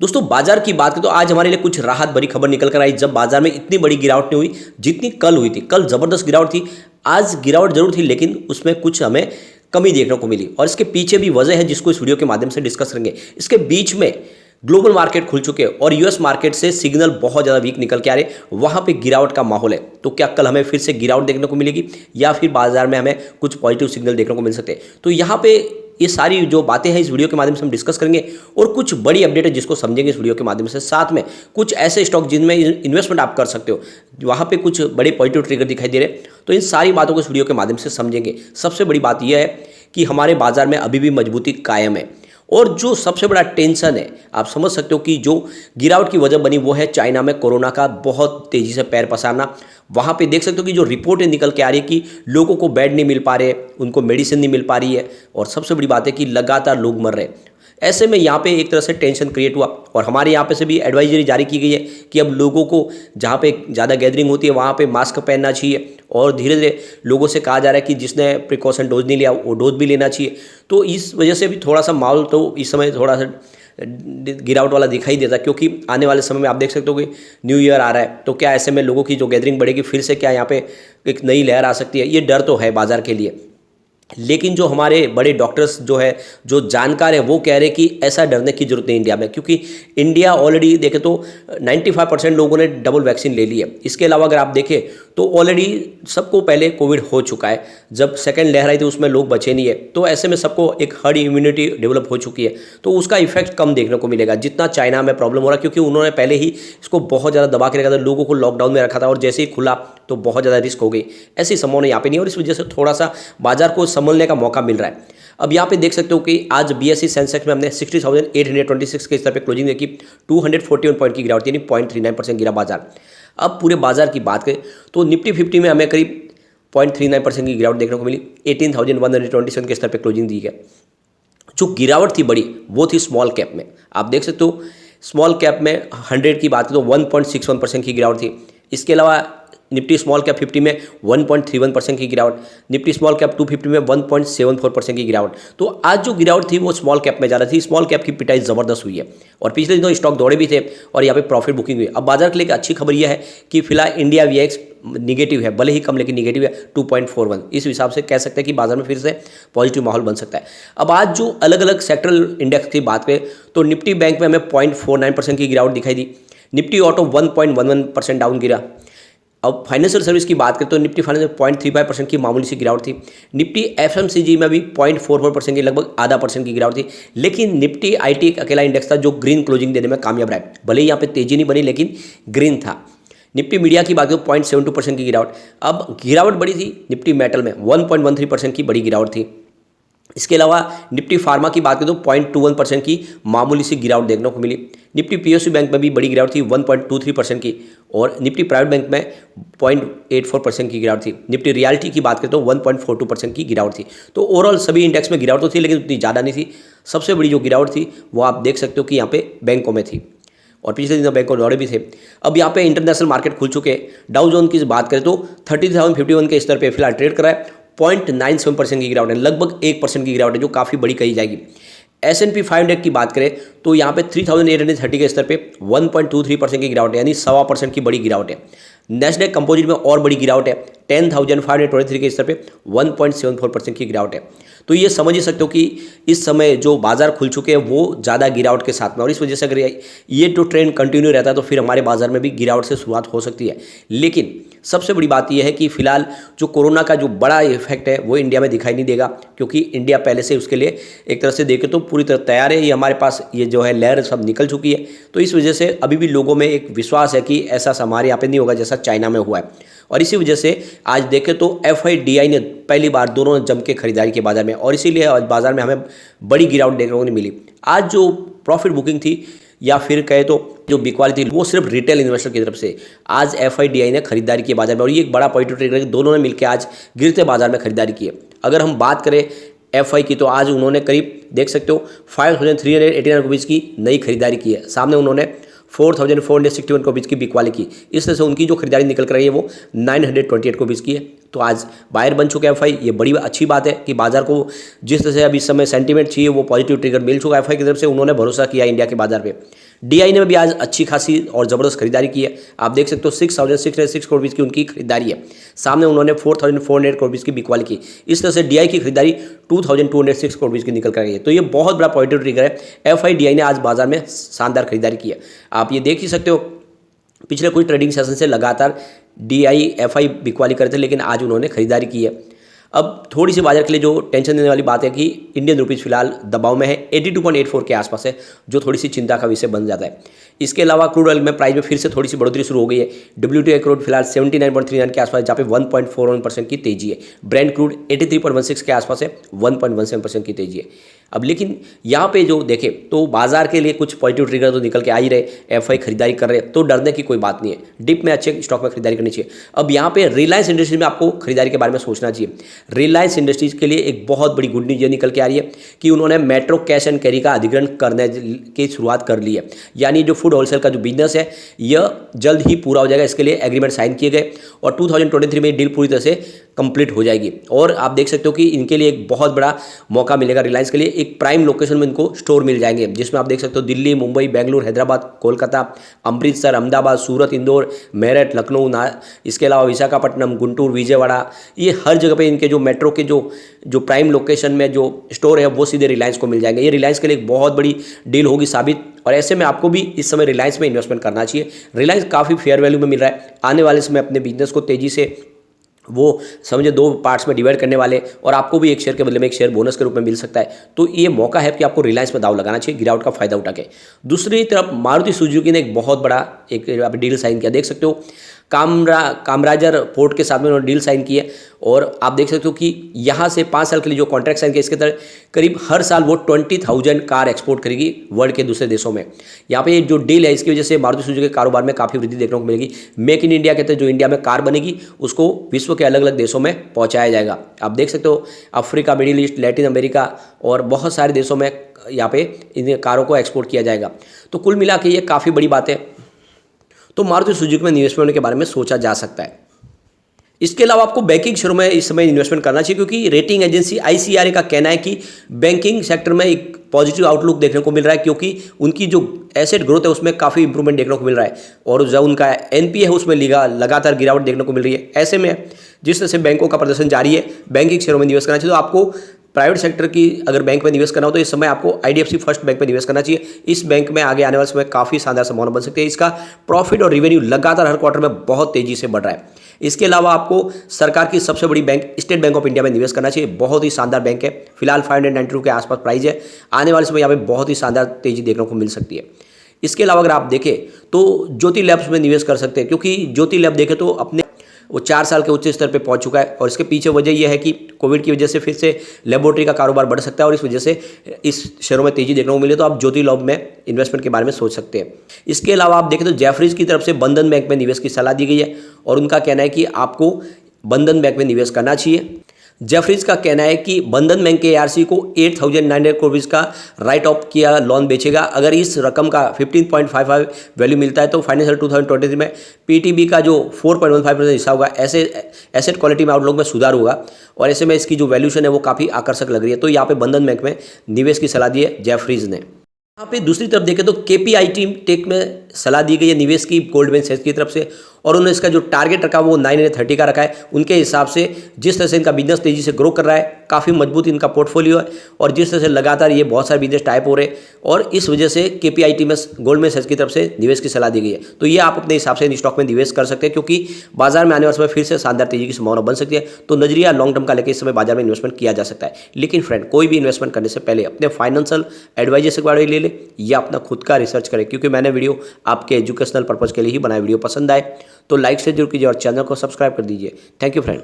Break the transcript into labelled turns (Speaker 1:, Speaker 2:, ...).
Speaker 1: दोस्तों बाजार की बात करें तो आज हमारे लिए कुछ राहत भरी खबर निकल कर आई जब बाजार में इतनी बड़ी गिरावट नहीं हुई जितनी कल हुई थी। कल जबरदस्त गिरावट थी। आज गिरावट जरूर थी लेकिन उसमें कुछ हमें कमी देखने को मिली और इसके पीछे भी वजह है जिसको इस वीडियो के माध्यम से डिस्कस करेंगे। इसके बीच में ग्लोबल मार्केट खुल चुके हैं और यूएस मार्केट से सिग्नल बहुत ज़्यादा वीक निकल के आ रहे, वहाँ पे गिरावट का माहौल है। तो क्या कल हमें फिर से गिरावट देखने को मिलेगी या फिर बाजार में हमें कुछ पॉजिटिव सिग्नल देखने को मिल सकते हैं? तो यहाँ पे ये सारी जो बातें हैं इस वीडियो के माध्यम से हम डिस्कस करेंगे और कुछ बड़ी अपडेट है जिसको समझेंगे इस वीडियो के माध्यम से। साथ में कुछ ऐसे स्टॉक जिनमें इन्वेस्टमेंट आप कर सकते हो, वहाँ पे कुछ बड़े पॉजिटिव ट्रिगर दिखाई दे रहे हैं। तो इन सारी बातों को इस वीडियो के माध्यम से समझेंगे। सबसे बड़ी बात यह है कि हमारे बाजार में अभी भी मजबूती कायम है और जो सबसे बड़ा टेंशन है, आप समझ सकते हो कि जो गिरावट की वजह बनी वो है चाइना में कोरोना का बहुत तेज़ी से पैर पसारना। वहाँ पे देख सकते हो कि जो रिपोर्टें निकल के आ रही है कि लोगों को बेड नहीं मिल पा रहे, उनको मेडिसिन नहीं मिल पा रही है और सबसे बड़ी बात है कि लगातार लोग मर रहे हैं। ऐसे में यहाँ पे एक तरह से टेंशन क्रिएट हुआ और हमारे यहाँ पे से भी एडवाइजरी जारी की गई है कि अब लोगों को जहाँ पे ज़्यादा गैदरिंग होती है वहाँ पे मास्क पहनना चाहिए और धीरे धीरे लोगों से कहा जा रहा है कि जिसने प्रिकॉशन डोज नहीं लिया वो डोज भी लेना चाहिए। तो इस वजह से भी थोड़ा सा माहौल तो इस समय थोड़ा सा गिरावट वाला दिखाई देता है, क्योंकि आने वाले समय में आप देख सकते हो कि न्यू ईयर आ रहा है। तो क्या ऐसे में लोगों की जो गैदरिंग बढ़ेगी, फिर से क्या यहाँ पे एक नई लहर आ सकती है? ये डर तो है बाजार के लिए। लेकिन जो हमारे बड़े डॉक्टर्स जो है, जो जानकार है, वो कह रहे हैं कि ऐसा डरने की जरूरत नहीं इंडिया में, क्योंकि इंडिया ऑलरेडी देखें तो 95% लोगों ने डबल वैक्सीन ले ली है। इसके अलावा अगर आप देखें तो ऑलरेडी सबको पहले कोविड हो चुका है। जब सेकेंड लहर आई थी उसमें लोग बचे नहीं है, तो ऐसे में सबको एक हर्ड इम्यूनिटी डेवलप हो चुकी है। तो उसका इफेक्ट कम देखने को मिलेगा जितना चाइना में प्रॉब्लम हो रहा है, क्योंकि उन्होंने पहले ही इसको बहुत ज़्यादा दबा के रखा था, लोगों को लॉकडाउन में रखा था और जैसे ही खुला तो बहुत ज़्यादा रिस्क हो गई। ऐसी संभावना यहाँ पे नहीं और इस वजह से थोड़ा सा बाजार को संभलने का मौका मिल रहा है। अब यहाँ पे देख सकते हो कि आज बीएसई सेंसेक्स में हमने 60,826 के स्तर पे क्लोजिंग देखी। 241 पॉइंट की गिरावट यानी 0.39% गिरा बाजार। अब पूरे बाजार की बात करें तो निफ्टी 50 में हमें करीब 0.39% की गिरावट देखने को मिली। 18,127 के स्तर पे क्लोजिंग दी है। जो गिरावट थी बड़ी वो थी स्मॉल कैप में। आप देख सकते हो स्मॉल कैप में 100 की बात करें तो 1.61% की गिरावट थी। इसके अलावा निफ्टी स्मॉल कैप 50 में 1.31% की गिरावट, निफ्टी स्मॉल कैप 250 में 1.74% की गिरावट। तो आज जो गिरावट थी वो स्मॉल कैप में ज़्यादा थी। स्मॉल कैप की पिटाई ज़बरदस्त हुई है और पिछले दिनों स्टॉक दौड़े भी थे और यहाँ पे प्रॉफिट बुकिंग हुई। अब बाजार के लिए अच्छी खबर यह है कि फिलहाल इंडिया वीएक्स निगेटिव है, भले ही कम लेकिन निगेटिव है 2.41। इस हिसाब से कह सकते हैं कि बाजार में फिर से पॉजिटिव माहौल बन सकता है। अब आज जो अलग अलग सेक्टरल इंडेक्स की बात करें तो निफ्टी बैंक में हमें 0.49% की गिरावट दिखाई दी। निफ्टी ऑटो 1.11% डाउन गिरा। अब फाइनेंशियल सर्विस की बात करें तो निफ्टी फाइनेंस 0.35% की मामूली सी गिरावट थी। निफ्टी एफएमसीजी में भी 0.44% की लगभग आधा परसेंट की गिरावट थी। लेकिन निफ्टी आईटी एक अकेला इंडेक्स था जो ग्रीन क्लोजिंग देने में कामयाब रहा है। भले ही यहाँ पे तेजी नहीं बनी लेकिन ग्रीन था। निफ्टी मीडिया की बात करें 0.72% की गिरावट। अब गिरावट बड़ी थी निफ्टी मेटल में 1.13% की बड़ी गिरावट थी। इसके अलावा निफ्टी फार्मा की बात करें तो 0.21% की मामूली सी गिरावट देखने को मिली। निफ्टी पीएसयू बैंक में भी बड़ी गिरावट थी 1.23% की और निफ्टी प्राइवेट बैंक में 0.84% की गिरावट थी। निफ्टी रियल्टी की बात करें तो 1.42% की गिरावट थी। तो ओवरऑल सभी इंडेक्स में गिरावट तो थी लेकिन उतनी ज़्यादा नहीं थी। सबसे बड़ी जो गिरावट थी वो आप देख सकते हो कि यहाँ पे बैंकों में थी और पिछले दिनों बैंकों दौड़े भी थे। अब यहाँ पे इंटरनेशनल मार्केट खुल चुके हैं। डाउ जोन की बात करें तो 30,051 के स्तर पे फिलहाल ट्रेड कर रहा है। 0.97% की गिरावट है, लगभग 1% की गिरावट है जो काफ़ी बड़ी कही जाएगी। S&P 500 की बात करें तो यहाँ पे 3,830 के स्तर पे 1.23% की गिरावट है यानी 1.25% की बड़ी गिरावट है। नेस्डेक कंपोजिट में और बड़ी गिरावट है 10,523 के स्तर पे 1.74% की गिरावट है। तो ये समझ ही सकते हो कि इस समय जो बाजार खुल चुके हैं वो ज़्यादा गिरावट के साथ में, और इस वजह से अगर ये जो ट्रेंड कंटिन्यू रहता है तो फिर हमारे बाजार में भी गिरावट से शुरुआत हो सकती है। लेकिन सबसे बड़ी बात यह है कि फिलहाल जो कोरोना का जो बड़ा इफेक्ट है वो इंडिया में दिखाई नहीं देगा, क्योंकि इंडिया पहले से उसके लिए एक तरह से देखें तो पूरी तरह तैयार है। ये हमारे पास ये जो है लहर सब निकल चुकी है। तो इस वजह से अभी भी लोगों में एक विश्वास है कि ऐसा हमारे यहाँ पे नहीं होगा जैसा चाइना में हुआ है। और इसी वजह से आज देखें तो FIDI ने पहली बार दोनों ने जम के खरीदारी की बाजार में, और इसीलिए आज बाजार में हमें बड़ी गिरावट देखने को नहीं मिली। आज जो प्रॉफिट बुकिंग थी या फिर कहे तो जो बिकवाली थी वो सिर्फ रिटेल इन्वेस्टर की तरफ से आज FIDI ने खरीदारी की बाजार में, और ये एक बड़ा पॉजिटिव ट्रेड है। दोनों ने मिलकर आज गिरते बाजार में खरीदारी की है। अगर हम बात करें FI की तो आज उन्होंने करीब देख सकते हो 5,389 रुपीज़ की नई खरीदारी की है। सामने उन्होंने 4,461 को बीच की बिकवाली की। इस तरह से उनकी जो खरीदारी निकल कर रही है वो 928 को बीच की है। तो आज बायर बन चुके हैं FI। ये बड़ी अच्छी बात है कि बाजार को जिस तरह से अभी इस समय सेंटीमेंट चाहिए वो पॉजिटिव ट्रिगर मिल चुका है FI की तरफ से। उन्होंने भरोसा किया इंडिया के बाजार पे। DI ने भी आज अच्छी खासी और ज़बरदस्त खरीदारी की है। आप देख सकते हो 6,606 करोड़ रुपये की उनकी खरीदारी है। सामने उन्होंने 4,400 करोड़ रुपये की बिकवाली की। इस तरह से DI की खरीदारी 2,206 करोड़ रुपये की निकल कर आई है। तो ये बहुत बड़ा पॉजिटिव ट्रिगर है। FIDI ने आज बाजार में शानदार खरीदारी की है। आप ये देख ही सकते हो, पिछले कुछ ट्रेडिंग सेशन से लगातार DI FI बिकवाली करते थे, लेकिन आज उन्होंने खरीदारी की है। अब थोड़ी सी बाजार के लिए जो टेंशन देने वाली बात है कि इंडियन रुपीज़ फिलहाल दबाव में है, 82.84 के आसपास है, जो थोड़ी सी चिंता का विषय बन जाता है। इसके अलावा क्रूड ऑयल में प्राइस में फिर से थोड़ी सी बढ़ोतरी शुरू हो गई है। WTI क्रूड फिलहाल 79.39 के आसपास, जहाँ पे 1.41% की तेजी है। ब्रेंट क्रूड 83.16 के आसपास है, 1.17% की तेजी है। अब लेकिन यहाँ पे जो देखें तो बाजार के लिए कुछ पॉजिटिव ट्रिगर तो निकल के आ ही रहे। FI खरीदारी कर रहे हैं तो डरने की कोई बात नहीं है। डिप में अच्छे स्टॉक में खरीदारी करनी चाहिए। अब यहाँ पे रिलायंस इंडस्ट्रीज में आपको खरीदारी के बारे में सोचना चाहिए। रिलायंस इंडस्ट्रीज के लिए एक बहुत बड़ी गुड न्यूज ये निकल के आ रही है कि उन्होंने मेट्रो कैश एंड कैरी का अधिग्रहण करने की शुरुआत कर ली है। यानी जो फूड होलसेल का जो बिजनेस है यह जल्द ही पूरा हो जाएगा। इसके लिए एग्रीमेंट साइन किए गए और 2023 में डील पूरी तरह से कंप्लीट हो जाएगी। और आप देख सकते हो कि इनके लिए एक बहुत बड़ा मौका मिलेगा। रिलायंस के लिए एक प्राइम लोकेशन में इनको स्टोर मिल जाएंगे, जिसमें आप देख सकते हो दिल्ली, मुंबई, बेंगलुरु, हैदराबाद, कोलकाता, अमृतसर, अहमदाबाद, सूरत, इंदौर, मेरठ, लखनऊ, इसके अलावा विशाखापट्टनम, गुंटूर, विजयवाड़ा, ये हर जगह पे इनके जो मेट्रो के जो प्राइम लोकेशन में जो स्टोर है वो सीधे रिलायंस को मिल जाएंगे। ये रिलायंस के लिए एक बहुत बड़ी डील होगी साबित। और ऐसे में आपको भी इस समय रिलायंस में इन्वेस्टमेंट करना चाहिए। रिलायंस काफ़ी फेयर वैल्यू में मिल रहा है। आने वाले समय अपने बिजनेस को तेज़ी से वो समझे 2 पार्ट्स में डिवाइड करने वाले, और आपको भी एक शेयर के बदले में एक शेयर बोनस के रूप में मिल सकता है। तो ये मौका है कि आपको रिलायंस में दाव लगाना चाहिए, गिरावट का फायदा उठा के। दूसरी तरफ मारुति सुजुकी ने एक बहुत बड़ा एक डील साइन किया। देख सकते हो कामराजर पोर्ट के साथ में उन्होंने डील साइन की है। और आप देख सकते हो कि यहाँ से 5 साल के लिए जो कॉन्ट्रैक्ट साइन किया, इसके तहत करीब हर साल वो 20,000 कार एक्सपोर्ट करेगी वर्ल्ड के दूसरे देशों में। यहाँ पे जो डील है इसकी वजह से मारुति सुजुकी के कारोबार में काफ़ी वृद्धि देखने को मिलेगी। मेक इन इंडिया के तहत जो इंडिया में कार बनेगी उसको विश्व के अलग अलग देशों में पहुँचाया जाएगा। आप देख सकते हो Africa, middle east, Latin America और बहुत सारे देशों में यहाँ पे इन कारों को एक्सपोर्ट किया जाएगा। तो कुल मिला के ये काफ़ी बड़ी बात है। तो मारुति सुजुकी में निवेश करने के बारे में सोचा जा सकता है। इसके अलावा आपको बैंकिंग शेयरों में इस समय इन्वेस्टमेंट करना चाहिए, क्योंकि रेटिंग एजेंसी ICRA का कहना है कि बैंकिंग सेक्टर में एक पॉजिटिव आउटलुक देखने को मिल रहा है, क्योंकि उनकी जो एसेट ग्रोथ है उसमें काफ़ी इंप्रूवमेंट देखने को मिल रहा है। और जो उनका NPA है उसमें लगातार गिरावट देखने को मिल रही है। ऐसे में जिस तरह से बैंकों का प्रदर्शन जारी है, बैंकिंग शेयरों में निवेश करना चाहिए। तो आपको प्राइवेट सेक्टर की अगर बैंक में निवेश करना हो तो इस समय आपको IDFC फर्स्ट बैंक में निवेश करना चाहिए। इस बैंक में आगे आने वाले समय काफ़ी शानदार संभावना बन सकती है। इसका प्रॉफिट और रेवेन्यू लगातार हर क्वार्टर में बहुत तेजी से बढ़ रहा है। इसके अलावा आपको सरकार की सबसे बड़ी bank state bank of India में निवेश करना चाहिए। बहुत ही शानदार बैंक है। फिलहाल 592 के आसपास प्राइस है। आने वाले समय यहाँ पे बहुत ही शानदार तेजी देखने को मिल सकती है। इसके अलावा अगर आप देखें तो ज्योति लैब्स में निवेश कर सकते हैं, क्योंकि ज्योति लैब देखें तो अपने वो 4 साल के उच्च स्तर पे पहुंच चुका है। और इसके पीछे वजह यह है कि कोविड की वजह से फिर से लेबोरेटरी का कारोबार बढ़ सकता है, और इस वजह से इस शेयरों में तेजी देखने को मिले। तो आप ज्योति लैब में इन्वेस्टमेंट के बारे में सोच सकते हैं। इसके अलावा आप देखें तो जेफरीज की तरफ से बंधन बैंक में निवेश की सलाह दी गई है, और उनका कहना है कि आपको बंधन बैंक में निवेश करना चाहिए। जेफरीज का कहना है कि बंधन बैंक के ARC को 8,900 करोड़ रुपये का राइट ऑफ किया लोन बेचेगा। अगर इस रकम का 15.55 वैल्यू मिलता है तो फाइनेंशियल 2023 में PTB का जो 4.15% हिस्सा होगा, ऐसे एसेट क्वालिटी में आउटलुक में सुधार होगा। और ऐसे में इसकी जो वैल्यूशन है वो काफ़ी आकर्षक लग रही है। तो यहाँ पे बंधन बैंक में निवेश की सलाह दी है जेफरीज ने। यहाँ पे दूसरी तरफ देखें तो KPI टीम टेक में सलाह दी गई है निवेश की गोल्डमैन सैक्स की तरफ से, और उन्होंने इसका जो टारगेट रखा वो 930 का रखा है। उनके हिसाब से जिस तरह से इनका बिजनेस तेजी से ग्रो कर रहा है, काफ़ी मजबूत इनका पोर्टफोलियो है, और जिस तरह से लगातार ये बहुत सारे बिजनेस टाइप हो रहे हैं, और इस वजह से KPI टीम में गोल्डमैन सैक्स की तरफ से निवेश की सलाह दी गई है। तो ये आप अपने हिसाब से इन स्टॉक में निवेश कर सकते हैं, क्योंकि बाजार में आने वाले समय फिर से शानदार तेजी की संभावना बन सकती है। तो नजरिया लॉन्ग टर्म का लेकर इस समय बाजार में इन्वेस्टमेंट किया जा सकता है। लेकिन फ्रेंड, कोई भी इन्वेस्टमेंट करने से पहले अपने फाइनेंशियल एडवाइजर से बारे में ले ले या अपना खुद का रिसर्च करें, क्योंकि मैंने वीडियो आपके एजुकेशनल पर्पज़ के लिए ही बनाया। वीडियो पसंद आए तो लाइक से जरूर कीजिए और चैनल को सब्सक्राइब कर दीजिए। Thank you friend.